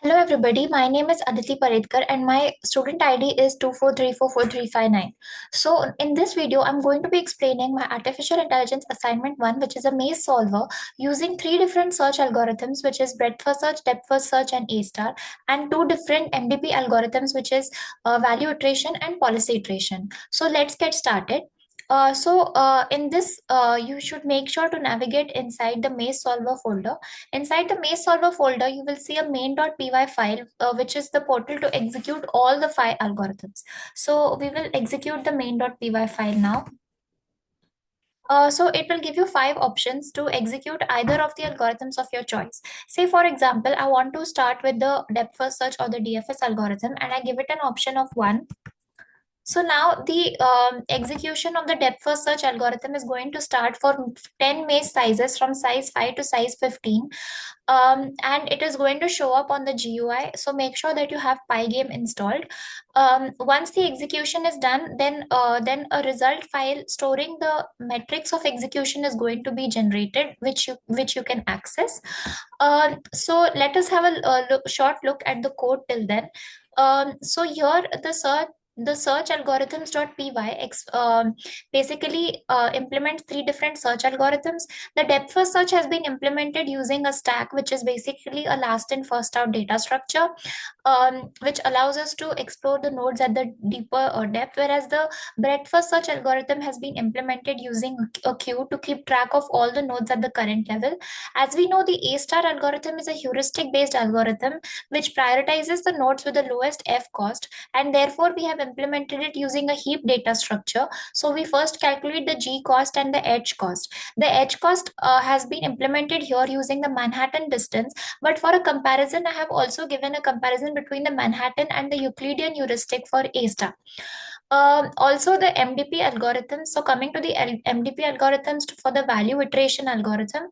Hello everybody, my name is Aditi Paretkar and my student ID is 243444359. So in this video, I'm going to be explaining my artificial intelligence assignment 1, which is a maze solver using three different search algorithms, which is breadth first search, depth first search and A star, and two different MDP algorithms, which is value iteration and policy iteration. So let's get started. In this, you should make sure to navigate inside the maze solver folder. Inside the maze solver folder, you will see a main.py file, which is the portal to execute all the five algorithms. So we will execute the main.py file now. So it will give you five options to execute either of the algorithms of your choice. Say, for example, I want to start with the depth first search or the DFS algorithm, and I give it an option of 1. So now the execution of the depth first search algorithm is going to start for 10 maze sizes from size 5 to size 15. And it is going to show up on the GUI. So make sure that you have Pygame installed. Once the execution is done, then a result file storing the metrics of execution is going to be generated, which you can access. So let us have a short look at the code till then. So here the search algorithms.py basically implements three different search algorithms. The depth first search has been implemented using a stack, which is basically a last in first out data structure, which allows us to explore the nodes at the deeper depth, whereas the breadth first search algorithm has been implemented using a queue to keep track of all the nodes at the current level. As we know, the A star algorithm is a heuristic based algorithm which prioritizes the nodes with the lowest F cost, and therefore we have implemented it using a heap data structure. So we first calculate the G cost and the H cost. The H cost has been implemented here using the Manhattan distance, but for a comparison, I have also given a comparison between the Manhattan and the Euclidean heuristic for A star. Also the MDP algorithms. So coming to the MDP algorithms for the value iteration algorithm,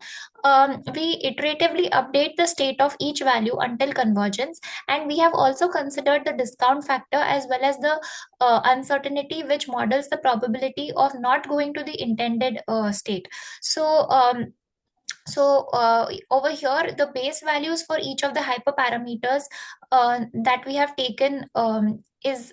we iteratively update the state of each value until convergence, and we have also considered the discount factor as well as the uncertainty, which models the probability of not going to the intended state. So over here, the base values for each of the hyperparameters that we have taken is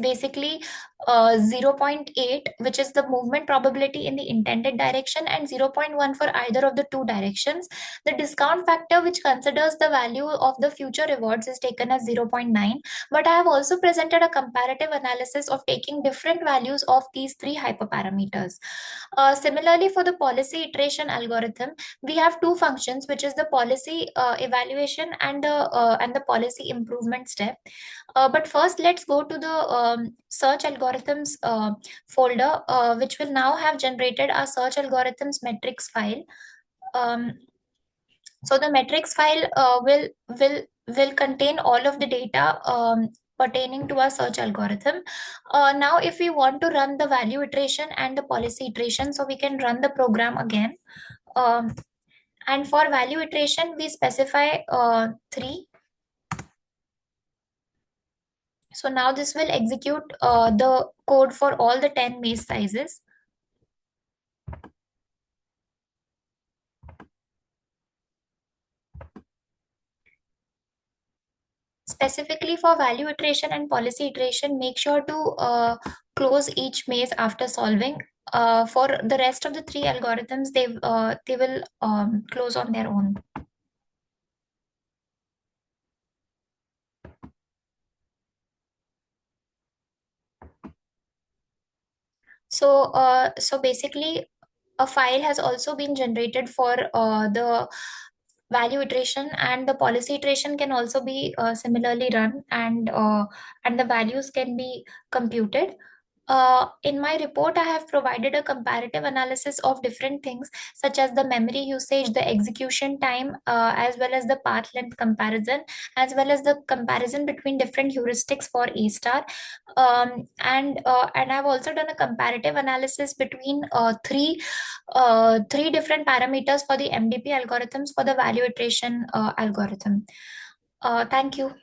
basically 0.8, which is the movement probability in the intended direction, and 0.1 for either of the two directions. The discount factor, which considers the value of the future rewards, is taken as 0.9. But I have also presented a comparative analysis of taking different values of these three hyperparameters. Similarly, for the policy iteration algorithm, we have two functions, which is the policy evaluation and the policy improvement step. But first, let's go to the search algorithms folder, which will now have generated our search algorithms metrics file. So the metrics file will contain all of the data pertaining to our search algorithm. Now, if we want to run the value iteration and the policy iteration, so we can run the program again. And for value iteration, we specify 3. So now this will execute the code for all the 10 maze sizes. Specifically for value iteration and policy iteration, make sure to close each maze after solving. For the rest of the three algorithms, they will close on their own. So basically, a file has also been generated for the value iteration, and the policy iteration can also be similarly run, and the values can be computed. In my report, I have provided a comparative analysis of different things, such as the memory usage, the execution time, as well as the path length comparison, as well as the comparison between different heuristics for A star. And I've also done a comparative analysis between three different parameters for the MDP algorithms for the value iteration algorithm. Thank you.